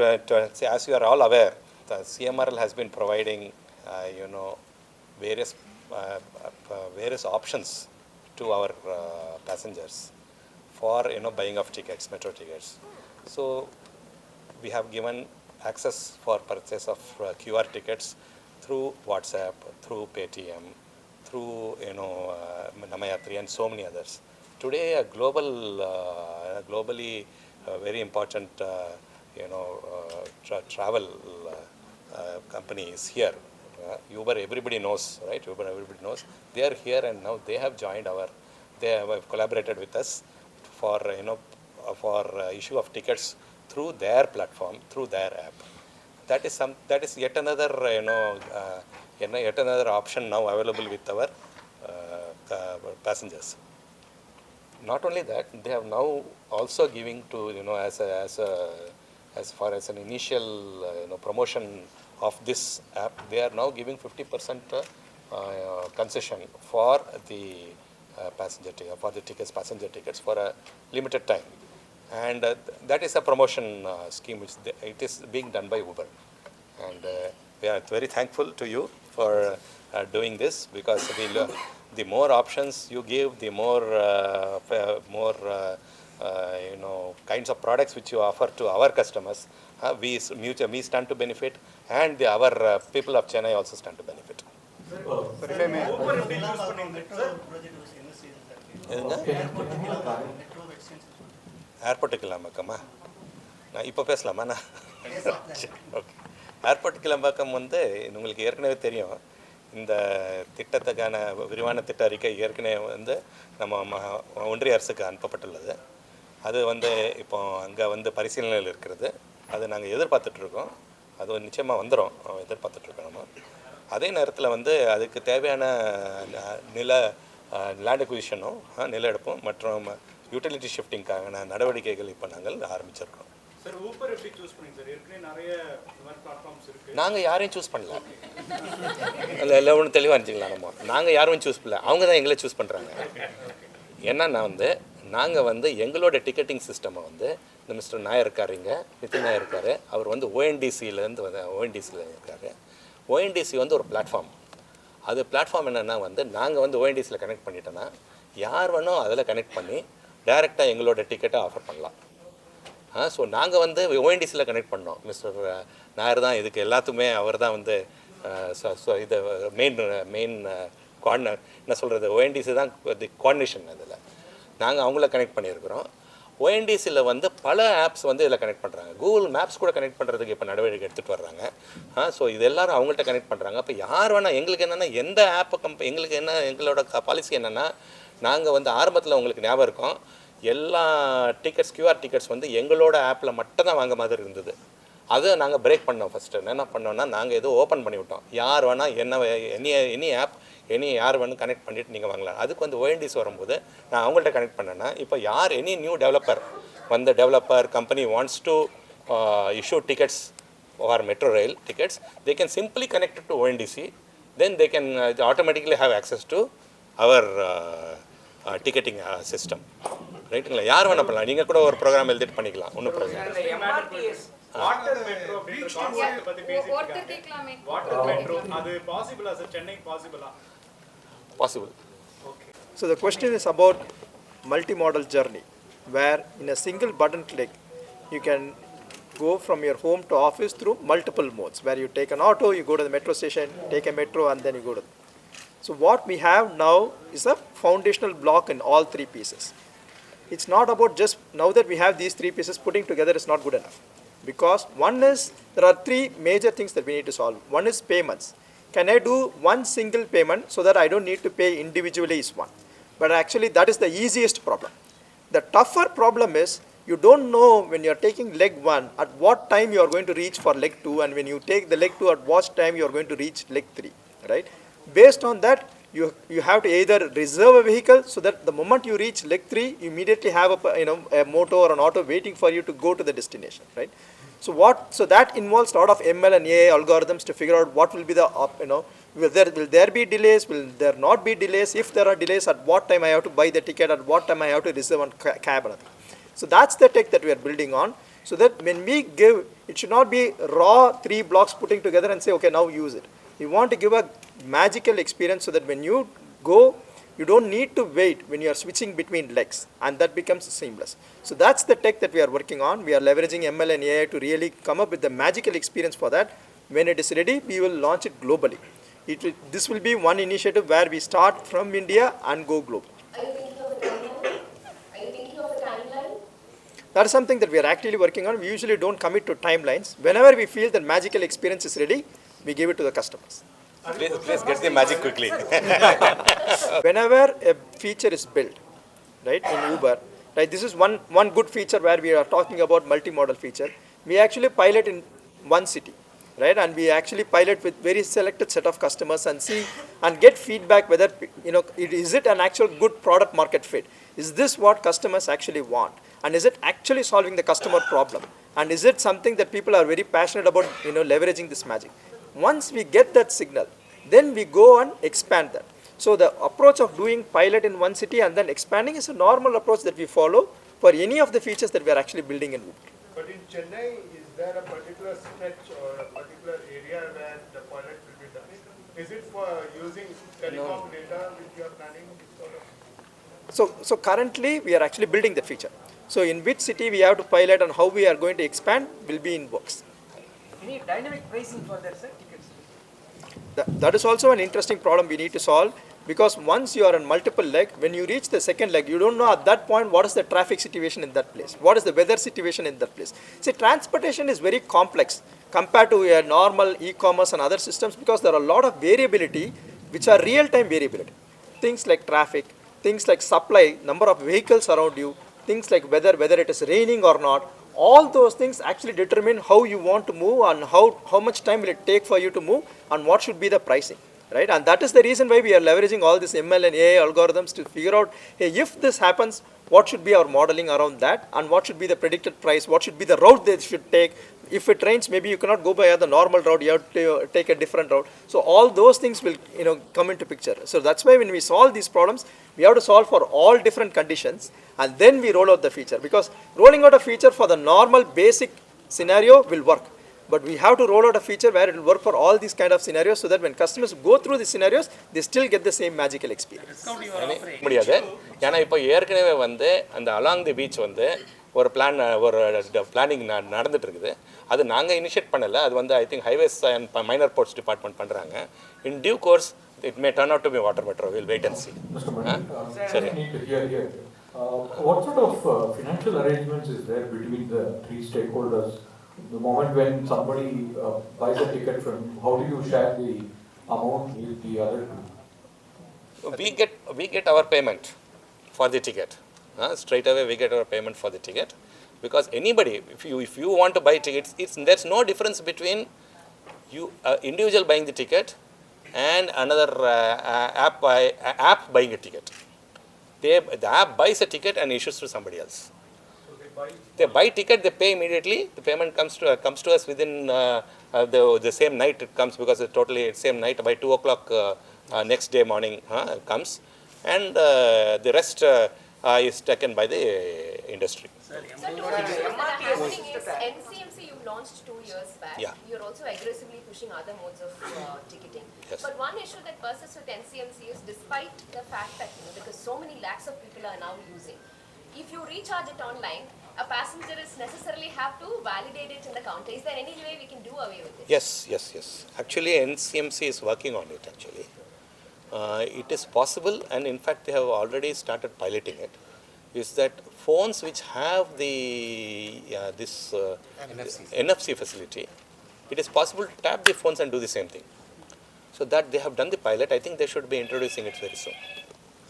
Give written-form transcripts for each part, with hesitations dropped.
as you are all aware, the CMRL has been providing, various various options to our passengers for buying of tickets, metro tickets. So we have given access for purchase of QR tickets through WhatsApp, through Paytm, through Namayatri and so many others. Today, a globally very important travel company is here. Uber, everybody knows, right? Uber, everybody knows. They are here, and now they have joined they have collaborated with us for issue of tickets through their platform, through their app. That is yet another yet another option now available with our passengers. Not only that, they have now also giving to as far as an initial promotion of this app, they are now giving 50% concession for the passenger passenger tickets for a limited time, and that is a promotion scheme which it is being done by Uber, and we are very thankful to you for doing this, because the more options you give, the more kinds of products which you offer to our customers, we stand to benefit, and our people of Chennai also stand to benefit. Airport கிளம்பாக்கம்மா நான் இப்போ பேசலாமா? Okay. Airport Kilambakkam உங்களுக்கு ஏற்கனவே தெரியும், இந்த திட்டத்துக்கான விரிவான திட்ட அறிக்கை ஏற்கனவே நம்ம ஒன்றிய அரசுக்கு அனுப்பப்பட்டுள்ளது. அது இப்போ அங்கே பரிசீலனையில் இருக்கிறது. அது நாங்கள் எதிர்பார்த்துட்ருக்கோம். அது நிச்சயமாக வந்துடும், எதிர்பார்த்துட்ருக்கோம் நம்ம. அதே நேரத்தில் அதுக்கு தேவையான லேண்ட் அக்விசிஷனும், நில எடுப்பும் மற்றும் யூட்டிலிட்டி ஷிஃப்டிங்கான நடவடிக்கைகள் இப்போ நாங்கள் ஆரம்பிச்சிருக்கோம். நாங்கள் யாரையும் சூஸ் பண்ணல. இல்லை ஒன்று தெளிவாக இருந்துச்சிங்களா, நாங்கள் யாரும் சூஸ் பண்ணல, அவங்க தான் எங்களை சூஸ் பண்ணுறாங்க. ஏன்னா நாங்கள் எங்களோட டிக்கெட்டிங் சிஸ்டமை இந்த மிஸ்டர் நாயர் இருக்காருங்க, நிதின் நாயர் இருக்கார், அவர் ஓஎன்டிசியிலேருந்து ஓஎன்டிசியில் இருக்கார். ஓஎன்டிசி ஒரு பிளாட்ஃபார்ம். அது பிளாட்ஃபார்ம் என்னென்னா நாங்கள் ஓஎன்டிசியில் கனெக்ட் பண்ணிட்டோன்னா யார் வேணும் அதில் கனெக்ட் பண்ணி டைரெக்டாக எங்களோட டிக்கெட்டை ஆஃபர் பண்ணலாம். ஸோ நாங்கள் ஓஎன்டிசியில் கனெக்ட் பண்ணோம். மிஸ்டர் நாயர் தான் இதுக்கு எல்லாத்துக்குமே, அவர் தான் இது மெயின் என்ன சொல்கிறது, ஓஎன்டிசி தான் தி கோஆர்டினேஷன். அதில் நாங்கள் அவங்கள கனெக்ட் பண்ணியிருக்கிறோம். ஓஎன்டிசியில் பல ஆப்ஸ் இதில் கனெக்ட் பண்ணுறாங்க. கூகுள் மேப்ஸ் கூட கனெக்ட் பண்ணுறதுக்கு இப்போ நடவடிக்கை எடுத்துகிட்டு வர்றாங்க. ஸோ இது எல்லோரும் அவங்கள்ட்ட கனெக்ட் பண்ணுறாங்க. இப்போ யார் வேணால், எங்களுக்கு என்னென்னா எந்த ஆப்பை எங்களுக்கு எங்களோட பாலிசி என்னென்னா, நாங்கள் ஆரம்பத்தில் உங்களுக்கு ஞாபகம் இருக்கும், எல்லா டிக்கெட்ஸ் QR டிக்கெட்ஸ் எங்களோட ஆப்பில் மட்டும் தான் வாங்க மாதிரி இருந்தது. அதை நாங்கள் பிரேக் பண்ணோம். ஃபஸ்ட்டு என்ன பண்ணோன்னா, நாங்கள் எதுவும் ஓப்பன் பண்ணி விட்டோம். யார் வேணால் எனி ஆப் யார் வேணும் கனெக்ட் பண்ணிவிட்டு நீங்கள் வாங்கலாம். அதுக்கு ஓஎன்டிசி வரும்போது நான் அவங்கள்ட்ட கனெக்ட் பண்ணேன்னா, இப்போ யார் new developer company wants to issue tickets for metro rail tickets, they can simply connect to ONDC, then they can automatically have access to our ticketing system. ரைட்டுங்களா? யார் வேணால் பண்ணலாம். நீங்கள் கூட ஒரு ப்ரோக்ராம் எழுதிட்டு பண்ணிக்கலாம், ஒன்றும் பிரச்சனை இல்லை. வாட்டர் மெட்ரோ அப்படின்ற கான்செப்ட் பத்தி பேசிட்டீங்க. வாட்டர் மெட்ரோ அது பாசிபிளா சார்? சென்னை பாசிபிளா? Possible. Okay. So the question is about multimodal journey, where in a single button click you can go from your home to office through multiple modes, where you take an auto, you go to the metro station, take a metro, and then you go to. So what we have now is a foundational block in all three pieces. It's not about just now that we have these three pieces, putting together is not good enough, because one is, there are three major things that we need to solve. One is payments. Can I do one single payment so that I don't need to pay individually is one. But actually that is the easiest problem. The tougher problem is you don't know when you are taking leg 1 at what time you are going to reach for leg 2, and when you take the leg 2 at what time you are going to reach leg 3, right? Based on that, you have to either reserve a vehicle so that the moment you reach leg 3 you immediately have a motor or an auto waiting for you to go to the destination, right? So that involves a lot of ML and AI algorithms to figure out what will be the will there be delays, will there not be delays, if there are delays at what time I have to buy the ticket, at what time I have to reserve a cab. So that's the tech that we are building on. So that when we give, it should not be raw 3 blocks putting together and say, okay, now use it. We want to give a magical experience so that when you go, you don't need to wait when you are switching between legs, and that becomes seamless. So that's the tech that we are working on. We are leveraging ML and AI to really come up with the magical experience for that. When it is ready, we will launch it globally. This will be one initiative where we start from India and go global. Are you thinking of a timeline? Are you thinking of a timeline? That is something that we are actively working on. We usually don't commit to timelines. Whenever we feel that magical experience is ready, we give it to the customers. Please get the magic quickly. Whenever a feature is built, right, in Uber, right, this is one good feature where we are talking about multimodal feature. We actually pilot in one city, right, and we actually pilot with very selected set of customers and see and get feedback whether, is it an actual good product market fit? Is this what customers actually want? And is it actually solving the customer problem? And is it something that people are very passionate about, leveraging this magic? Once we get that signal, then we go and expand that. So the approach of doing pilot in one city and then expanding is a normal approach that we follow for any of the features that we are actually building in Uber. But in Chennai, is there a particular stretch or a particular area where the pilot will be done? Is it for using telecom data which you are planning? So currently we are actually building that feature. So in which city we have to pilot and how we are going to expand will be in works. Any dynamic pricing for that, sir, tickets? That is also an interesting problem we need to solve, because once you are on multiple leg, when you reach the second leg, you don't know at that point what is the traffic situation in that place, what is the weather situation in that place. See, transportation is very complex compared to a normal e-commerce and other systems, because there are a lot of variability which are real-time variability. Things like traffic, things like supply, number of vehicles around you, things like whether it is raining or not. All those things actually determine how you want to move and how much time will it take for you to move and what should be the pricing, right? And that is the reason why we are leveraging all this ML and AI algorithms to figure out, hey, if this happens, what should be our modeling around that, and what should be the predicted price, what should be the route they should take. If it rains, maybe you cannot go by the normal route, you have to take a different route. So all those things will come into picture. So that's why when we solve these problems, we have to solve for all different conditions, and then we roll out the feature. Because rolling out a feature for the normal basic scenario will work, but we have to roll out a feature where it will work for all these kind of scenarios, so that when customers go through the scenarios, they still get the same magical experience. முடியாது. ஏன்னா இப்போ ஏற்கனவே வந்து அந்த along the beach வந்து ஒரு planning நடந்துட்டு இருக்குது. அது நாங்கள் இனிஷியேட் பண்ணலை. அது வந்து I think highways and minor ports department பண்ணுறாங்க. In due course it may turn out to be water metro. We'll wait and see. Mr. Mani, sorry. What sort of financial arrangements is there between the three stakeholders? The moment when somebody buys a ticket from, how do you share the amount with the other two? We get our payment for the ticket. Straight away we get our payment for the ticket, because anybody, if you want to buy tickets, there's no difference between you individual buying the ticket and another app buying a ticket. The app buys a ticket and issues to somebody else. They buy ticket, they pay immediately. The payment comes to us within the same night. It comes, because it's totally same night. By 2 o'clock next day morning comes, and the rest is taken by the industry. So asking is, NCMC you launched 2 years back. Yeah. You're also aggressively pushing other modes of ticketing. Yes. But one issue that persists with NCMC is, despite the fact that because so many lakhs of people are now using, if you recharge it online, a passenger is necessarily have to validate it in the counter. Is there any way we can do away with it? Yes. Actually, NCMC is working on it. Actually, it is possible, and in fact, they have already started piloting it. Is that phones which have the NFC facility, it is possible to tap the phones and do the same thing. So that they have done the pilot. I think they should be introducing it very soon.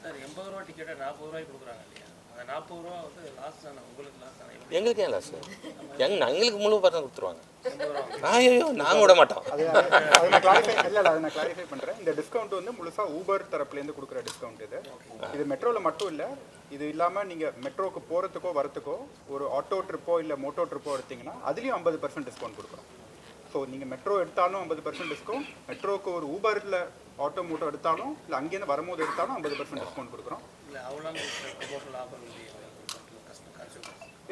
Sir 80 ரூபா டிக்கெட்டை 40 ரூபாய்க்கு கொடுக்குறாங்க இல்லையா? அந்த 40 ரூபா வந்து last தானே, உங்களுக்கு லாஸ்ட் தானே? எங்களுக்கு ஏன் லாஸ்? எங்களுக்கு முழு பணம் கொடுத்துருவாங்க. ஐயோ, நாங்கள் விட மாட்டோம். அதை நான் கிளாரிஃபை பண்ணுறேன். இந்த டிஸ்கவுண்ட் வந்து முழுசாக ஊபர் தரப்புலேருந்து கொடுக்குற டிஸ்கவுண்ட் இது மெட்ரோவில் மட்டும் இல்லை. இது இல்லாமல் நீங்கள் மெட்ரோவுக்கு போகிறதுக்கோ வரத்துக்கோ ஒரு ஆட்டோ ட்ரிப்போ இல்லை மோட்டோ ட்ரிப்போ எடுத்திங்கன்னா அதுலேயும் 50% டிஸ்கவுண்ட் கொடுக்குறோம். ஸோ நீங்கள் மெட்ரோ எடுத்தாலும் 50% டிஸ்கவுண்ட், மெட்ரோவுக்கு ஒரு ஊபரில் ஆட்டோ மோட்டோ எடுத்தாலும் இல்லை அங்கேருந்து வரும்போது எடுத்தாலும் 50% டிஸ்கவுண்ட் கொடுக்குறோம். இல்லை அவ்வளோ ப்ரொமோஷனல் ஆஃபர்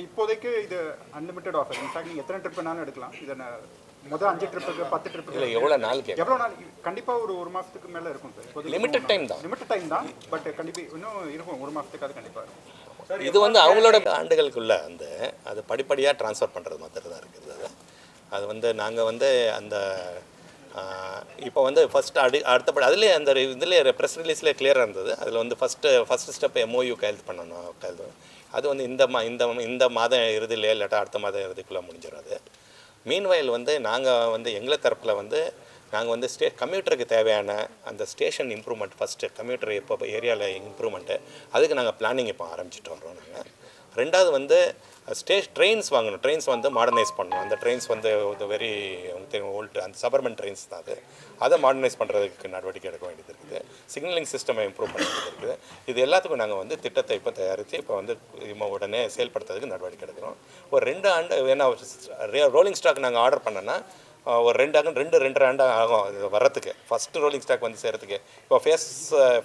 இப்போதைக்கு இது அன்லிமிட்டட் ஆஃபர். இன்ஃபேக்ட் நீங்கள் எத்தனை ட்ரிப் வேணாலும் எடுக்கலாம். இதை முதல் 5 ட்ரிப்புக்கு 10 ட்ரிப்புக்கு இல்லை எவ்வளோ நாள் கேட்க எவ்வளோ நாள் கண்டிப்பாக ஒரு மாதத்துக்கு மேலே இருக்கும் சார். இப்போதைக்கு லிமிட்டட் டைம் தான். லிமிட்டட் டைம் தான், பட் கண்டிப்பாக இன்னும் இருக்கும், ஒரு மாதத்துக்கு அது கண்டிப்பாக இருக்கும். இது வந்து அவங்களோட ஆண்டுகளுக்குள்ள வந்து அது படிப்படியாக ட்ரான்ஸ்ஃபர் பண்ணுறது மாதிரி தான் இருக்குது. அது வந்து நாங்கள் வந்து அந்த இப்போ வந்து ஃபஸ்ட்டு அடுத்தபடி அதுலேயே அந்த இதுலேயே ப்ரெஸ் ரிலீஸ்லேயே கிளியராக இருந்தது. அதில் வந்து ஃபஸ்ட்டு ஸ்டெப் MOU கையெழுத்து பண்ணணும். அது வந்து இந்த மாதம் இறுதியிலே இல்லாட்டா அடுத்த மாதம் இறுதிக்குள்ளே முடிஞ்சிடும். அது மீன்வயல் வந்து நாங்கள் வந்து எங்களை தரப்பில் வந்து நாங்கள் வந்து கம்ப்யூட்டருக்கு தேவையான அந்த ஸ்டேஷன் இம்ப்ரூவ்மெண்ட் ஃபஸ்ட்டு கம்ப்யூட்டர் இப்போ ஏரியாவில் இம்ப்ரூவ்மெண்ட்டு அதுக்கு நாங்கள் பிளானிங் இப்போ ஆரம்பிச்சிட்டு வரோம். நாங்கள் ரெண்டாவது வந்து ட்ரெயின்ஸ் வாங்கணும். ட்ரெயின்ஸ் வந்து மாடர்னைஸ் பண்ணணும். அந்த ட்ரெயின்ஸ் வந்து வெரி ஓல்டு அந்த சபர்பன் ட்ரெயின்ஸ் தான் அது. அதை மாடர்னைஸ் பண்ணுறதுக்கு நடவடிக்கை எடுக்க வேண்டியது இருக்குது. சிக்னலிங் சிஸ்டமை இம்ப்ரூவ் பண்ண வேண்டியது இருக்குது. இது எல்லாத்துக்கும் நாங்கள் வந்து திட்டத்தை இப்போ தயாரித்து இப்போ வந்து உடனே செயல்படுத்துறதுக்கு நடவடிக்கை எடுக்கிறோம். ஒரு 2 ஆண்டு ஏன்னா ரோலிங் ஸ்டாக் நாங்கள் ஆர்டர் பண்ணோன்னா ஒரு 2.5 ஆண்டு ஆகும் இது வர்றதுக்கு. ஃபஸ்ட்டு ரோலிங் ஸ்டாக் வந்து சேர்கிறதுக்கு. இப்போ ஃபேஸ்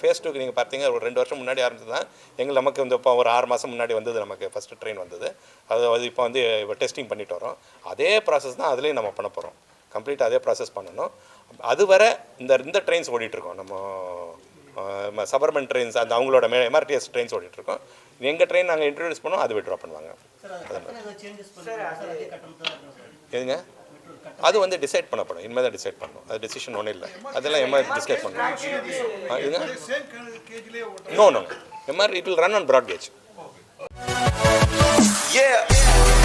2க்கு நீங்கள் பார்த்தீங்க ஒரு 2 வருஷம் முன்னாடி ஆரம்பிச்சு தான் நமக்கு வந்து இப்போ ஒரு 6 மாதம் முன்னாடி வந்தது நமக்கு ஃபஸ்ட்டு ட்ரெயின் வந்தது. அது இப்போ வந்து டெஸ்டிங் பண்ணிட்டு வரோம். அதே ப்ராசஸ் தான் அதுலேயும் நம்ம பண்ண போகிறோம். கம்ப்ளீட்டாக அதே ப்ராசஸ் பண்ணணும். அதுவரை இந்த ட்ரெயின்ஸ் ஓடிட்டுருக்கோம். நம்ம சபர்பன் ட்ரெயின்ஸ் அந்த அவங்களோட MRTS ட்ரெயின்ஸ் ஓடிட்டுருக்கோம். எங்கள் ட்ரெயின் நாங்கள் இன்ட்ரடியூஸ் பண்ணோம், அது விட்ரா பண்ணுவாங்க. எதுங்க அது வந்து டிசைட் பண்ணப்படும். இனிமேல் தான் டிசைட் பண்ணணும். அது டெசிஷன் ஒன்றும் இல்லை. அதெல்லாம் டிஸ்கஸ் பண்ணணும். No MR it will run on broad gauge. Yeah.